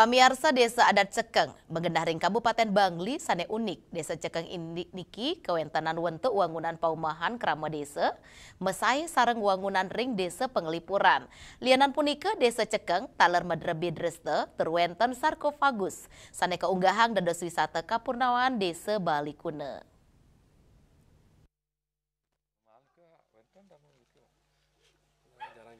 Pamiarsa Desa Adat Cekeng, Begendaring Kabupaten Bangli, sane unik. Desa Cekeng niki kewentanan wentu wangunan paumahan krama desa, mesai sareng wangunan ring desa penglipuran. Lianan punika Desa Cekeng, taler madrebi dreste, terwenten sarkofagus, sane keunggahang dados wisata kapurnawaan Desa Bali Kuna.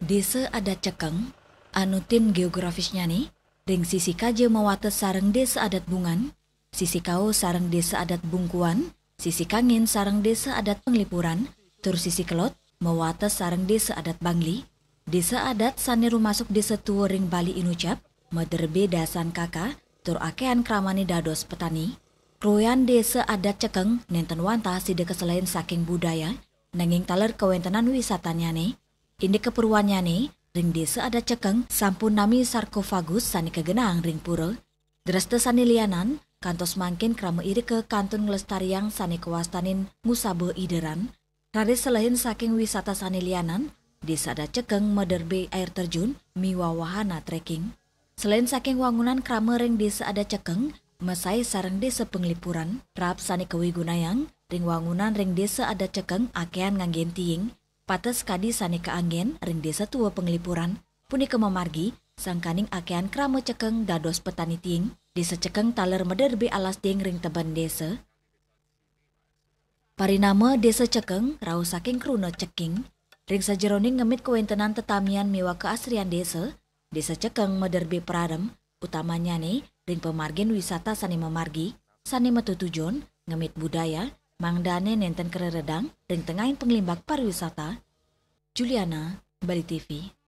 Desa Adat Cekeng, anutin geografisnya nih, ring sisi kaje mawates sareng Desa Adat Bungan, sisi kau sareng Desa Adat Bungkuan, sisi kangin sareng Desa Adat Penglipuran, tur sisi kelot mawates sareng Desa Adat Bangli. Desa Adat sane rumasuk Desa Tua ring Bali Inucap, mederbe dasan kaka, tur akean kramani dados petani. Kroyan Desa Adat Cekeng nenten wanta side keselain saking budaya, nanging taler kewentenan wisatanya nih. Ini keperluannya nih, ring Desa Adat Cekeng sampun nami sarkofagus sani kegenang ring pura. Dreste sani lianan, kantos mangkin krama iri ke kantun ngelestariang sani kewastanin ngusabe ideran. Rade selain saking wisata sani lianan, Desa Adat Cekeng mederbe air terjun miwa wahana trekking. Selain saking wangunan krama ring Desa Adat Cekeng, mesai sareng Desa Penglipuran, rap sani kewigunayang, ring wangunan ring Desa Adat Cekeng akean nganggen tiing. Pates kadi sane keanggen ring Desa Tua Penglipuran, punika memargi sangkaning akean krama Cekeng dados petani ting. Desa Cekeng taler mederbe alas ting ring teban desa. Parinama Desa Cekeng rau saking kruna ceking, ring sajeroning ngemit kewentenan tetamian miwa keasrian desa. Desa Cekeng mederbe peradem, utamanya nih ring pemargin wisata sane memargi, sane metutujon, ngemit budaya, mangdane nenten kereredang ring tengahin penglimbak pariwisata. Juliana, Bali TV.